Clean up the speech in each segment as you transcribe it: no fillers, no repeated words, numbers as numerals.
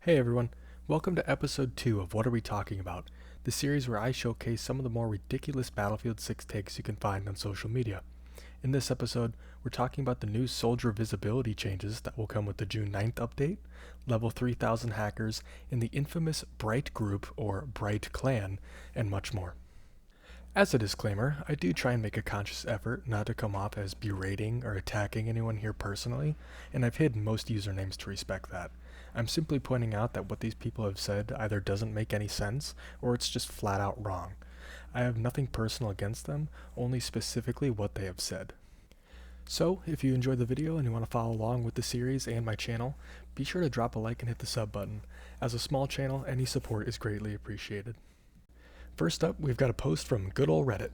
Hey everyone, welcome to episode 2 of What Are We Talking About, the series where I showcase some of the more ridiculous Battlefield 6 takes you can find on social media. In this episode, we're talking about the new soldier visibility changes that will come with the June 9th update, level 3000 hackers, and the infamous Bright Group or Bright Clan, and much more. As a disclaimer, I do try and make a conscious effort not to come off as berating or attacking anyone here personally, and I've hidden most usernames to respect that. I'm simply pointing out that what these people have said either doesn't make any sense, or it's just flat out wrong. I have nothing personal against them, only specifically what they have said. So, if you enjoyed the video and you want to follow along with the series and my channel, be sure to drop a like and hit the sub button. As a small channel, any support is greatly appreciated. First up, we've got a post from good ol' Reddit.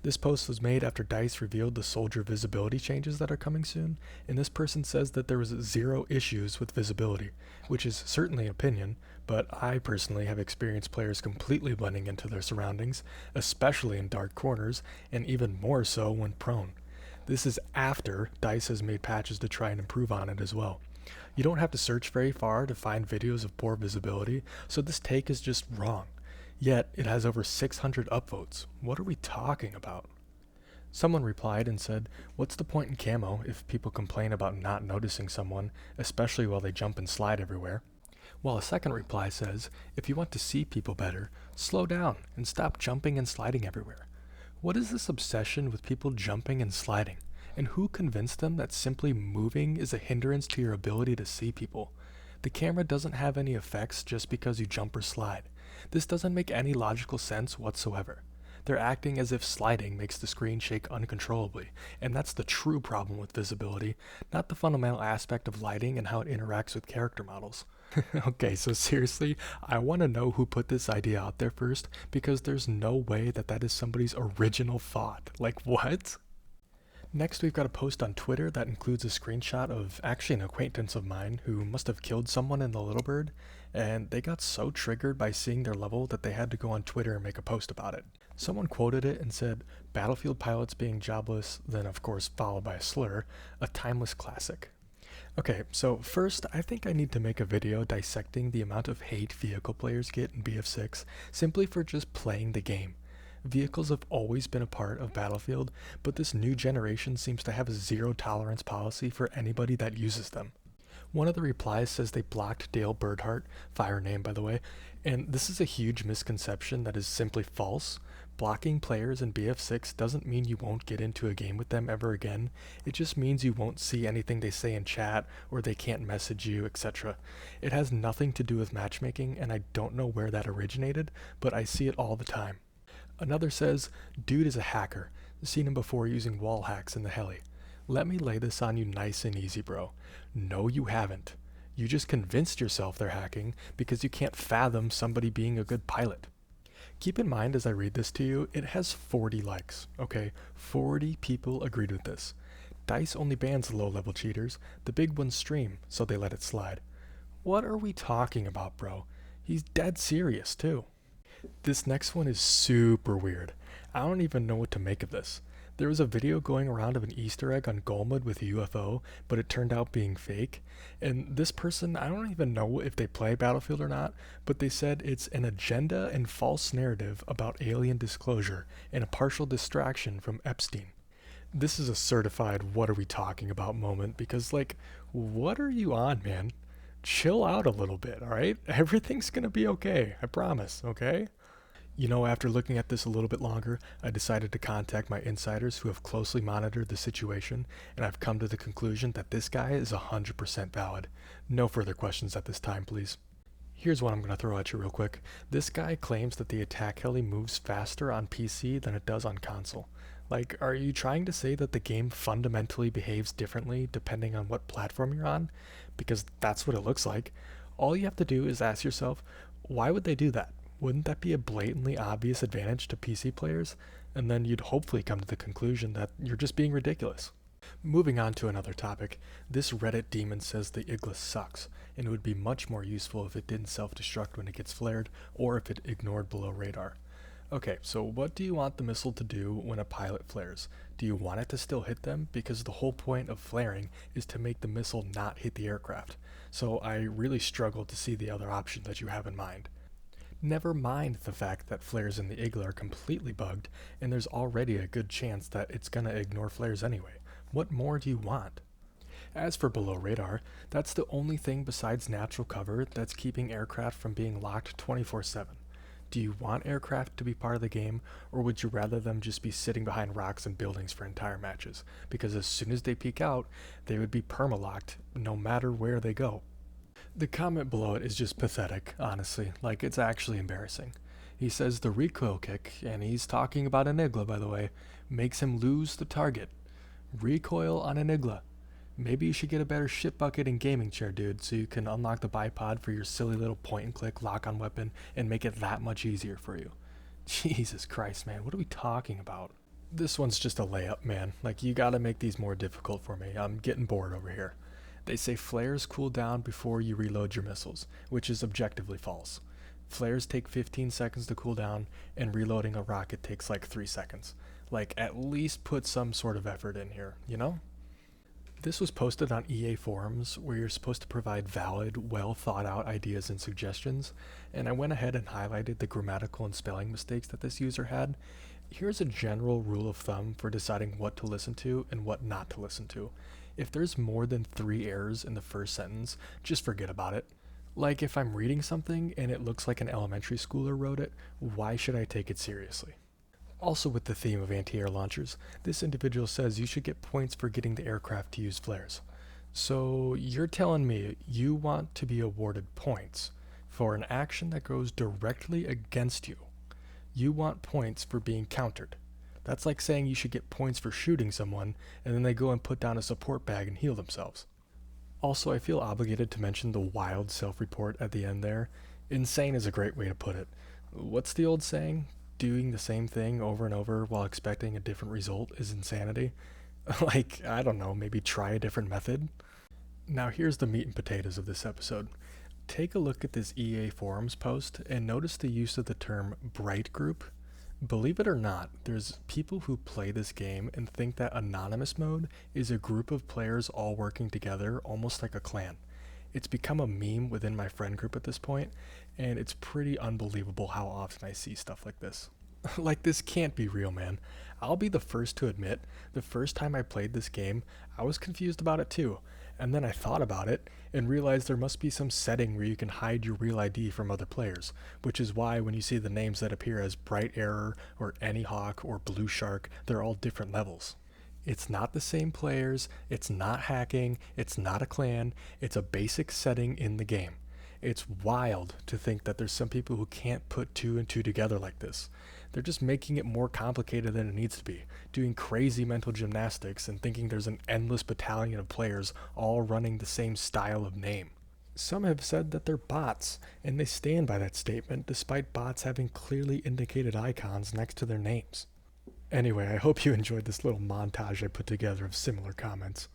This post was made after DICE revealed the soldier visibility changes that are coming soon, and this person says that there was 0 issues with visibility, which is certainly opinion, but I personally have experienced players completely blending into their surroundings, especially in dark corners, and even more so when prone. This is after DICE has made patches to try and improve on it as well. You don't have to search very far to find videos of poor visibility, so this take is just wrong. Yet, it has over 600 upvotes. What are we talking about? Someone replied and said, what's the point in camo if people complain about not noticing someone, especially while they jump and slide everywhere? While a second reply says, if you want to see people better, slow down and stop jumping and sliding everywhere. What is this obsession with people jumping and sliding? And who convinced them that simply moving is a hindrance to your ability to see people? The camera doesn't have any effects just because you jump or slide. This doesn't make any logical sense whatsoever. They're acting as if sliding makes the screen shake uncontrollably, and that's the true problem with visibility, not the fundamental aspect of lighting and how it interacts with character models. Okay, so seriously, I want to know who put this idea out there first, because there's no way that that is somebody's original thought. Like, what? Next, we've got a post on Twitter that includes a screenshot of actually an acquaintance of mine who must have killed someone in the Little Bird, and they got so triggered by seeing their level that they had to go on Twitter and make a post about it. Someone quoted it and said, "Battlefield pilots being jobless," then of course followed by a slur, "a timeless classic." Okay, so first, I think I need to make a video dissecting the amount of hate vehicle players get in BF6 simply for just playing the game. Vehicles have always been a part of Battlefield, but this new generation seems to have a zero tolerance policy for anybody that uses them. One of the replies says they blocked Dale Birdhart, fire name by the way, and this is a huge misconception that is simply false. Blocking players in BF6 doesn't mean you won't get into a game with them ever again, it just means you won't see anything they say in chat, or they can't message you, etc. It has nothing to do with matchmaking, and I don't know where that originated, but I see it all the time. Another says, dude is a hacker. Seen him before using wall hacks in the heli. Let me lay this on you nice and easy, bro. No, you haven't. You just convinced yourself they're hacking because you can't fathom somebody being a good pilot. Keep in mind as I read this to you, it has 40 likes, okay? 40 people agreed with this. DICE only bans low-level cheaters. The big ones stream, so they let it slide. What are we talking about, bro? He's dead serious, too. This next one is super weird. I don't even know what to make of this. There was a video going around of an Easter egg on Golmud with a UFO, but it turned out being fake. And this person, I don't even know if they play Battlefield or not, but they said it's an agenda and false narrative about alien disclosure and a partial distraction from Epstein. This is a certified what are we talking about moment because like, what are you on, man? Chill out a little bit, alright? Everything's gonna be okay, I promise, okay? You know, after looking at this a little bit longer, I decided to contact my insiders who have closely monitored the situation, and I've come to the conclusion that this guy is 100% valid. No further questions at this time, please. Here's what I'm going to throw at you real quick. This guy claims that the attack heli moves faster on PC than it does on console. Like, are you trying to say that the game fundamentally behaves differently depending on what platform you're on? Because that's what it looks like. All you have to do is ask yourself, why would they do that? Wouldn't that be a blatantly obvious advantage to PC players? And then you'd hopefully come to the conclusion that you're just being ridiculous. Moving on to another topic, this Reddit demon says the Iglis sucks, and it would be much more useful if it didn't self-destruct when it gets flared, or if it ignored below radar. Okay, so what do you want the missile to do when a pilot flares? Do you want it to still hit them? Because the whole point of flaring is to make the missile not hit the aircraft. So I really struggle to see the other option that you have in mind. Never mind the fact that flares in the Eagle are completely bugged, and there's already a good chance that it's gonna ignore flares anyway. What more do you want? As for below radar, that's the only thing besides natural cover that's keeping aircraft from being locked 24/7. Do you want aircraft to be part of the game, or would you rather them just be sitting behind rocks and buildings for entire matches? Because as soon as they peek out, they would be perma-locked no matter where they go. The comment below it is just pathetic, honestly. Like, it's actually embarrassing. He says the recoil kick, and he's talking about an Igla, by the way, makes him lose the target. Recoil on an Igla. Maybe you should get a better shit bucket and gaming chair, dude, so you can unlock the bipod for your silly little point-and-click lock-on weapon and make it that much easier for you. Jesus Christ, man, what are we talking about? This one's just a layup, man. Like, you gotta make these more difficult for me. I'm getting bored over here. They say flares cool down before you reload your missiles, which is objectively false. Flares take 15 seconds to cool down, and reloading a rocket takes like 3 seconds. Like, at least put some sort of effort in here, you know? This was posted on EA forums, where you're supposed to provide valid, well thought out ideas and suggestions, and I went ahead and highlighted the grammatical and spelling mistakes that this user had. Here's a general rule of thumb for deciding what to listen to and what not to listen to. If there's more than 3 errors in the first sentence, just forget about it. Like, if I'm reading something and it looks like an elementary schooler wrote it, why should I take it seriously? Also, with the theme of anti-air launchers, this individual says you should get points for getting the aircraft to use flares. So you're telling me you want to be awarded points for an action that goes directly against you. You want points for being countered. That's like saying you should get points for shooting someone and then they go and put down a support bag and heal themselves. Also, I feel obligated to mention the wild self-report at the end there. Insane is a great way to put it. What's the old saying? Doing the same thing over and over while expecting a different result is insanity. Like, I don't know, maybe try a different method? Now here's the meat and potatoes of this episode. Take a look at this EA forums post and notice the use of the term bright group. Believe it or not, there's people who play this game and think that anonymous mode is a group of players all working together almost like a clan. It's become a meme within my friend group at this point, and it's pretty unbelievable how often I see stuff like this. Like, this can't be real, man. I'll be the first to admit, the first time I played this game, I was confused about it too, and then I thought about it and realized there must be some setting where you can hide your real ID from other players, which is why when you see the names that appear as Bright Error or Anyhawk or Blue Shark, they're all different levels. It's not the same players, it's not hacking, it's not a clan, it's a basic setting in the game. It's wild to think that there's some people who can't put 2 and 2 together like this. They're just making it more complicated than it needs to be, doing crazy mental gymnastics and thinking there's an endless battalion of players all running the same style of name. Some have said that they're bots, and they stand by that statement despite bots having clearly indicated icons next to their names. Anyway, I hope you enjoyed this little montage I put together of similar comments.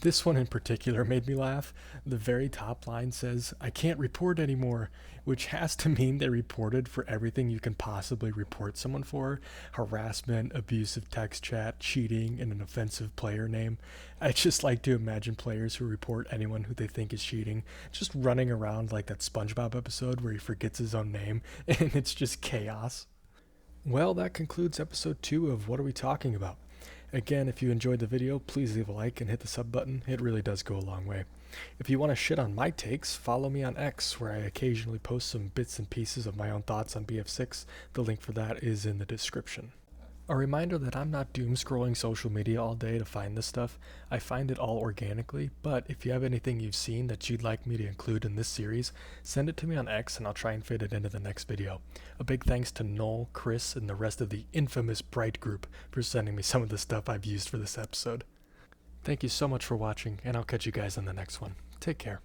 This one in particular made me laugh. The very top line says, "I can't report anymore," which has to mean they reported for everything you can possibly report someone for: harassment, abusive text chat, cheating, and an offensive player name. I just like to imagine players who report anyone who they think is cheating just running around like that SpongeBob episode where he forgets his own name and it's just chaos. Well, that concludes episode 2 of What Are We Talking About? Again, if you enjoyed the video, please leave a like and hit the sub button. It really does go a long way. If you want to shit on my takes, follow me on X, where I occasionally post some bits and pieces of my own thoughts on BF6. The link for that is in the description. A reminder that I'm not doom scrolling social media all day to find this stuff. I find it all organically, but if you have anything you've seen that you'd like me to include in this series, send it to me on X and I'll try and fit it into the next video. A big thanks to Noel, Chris, and the rest of the infamous Bright group for sending me some of the stuff I've used for this episode. Thank you so much for watching, and I'll catch you guys on the next one. Take care.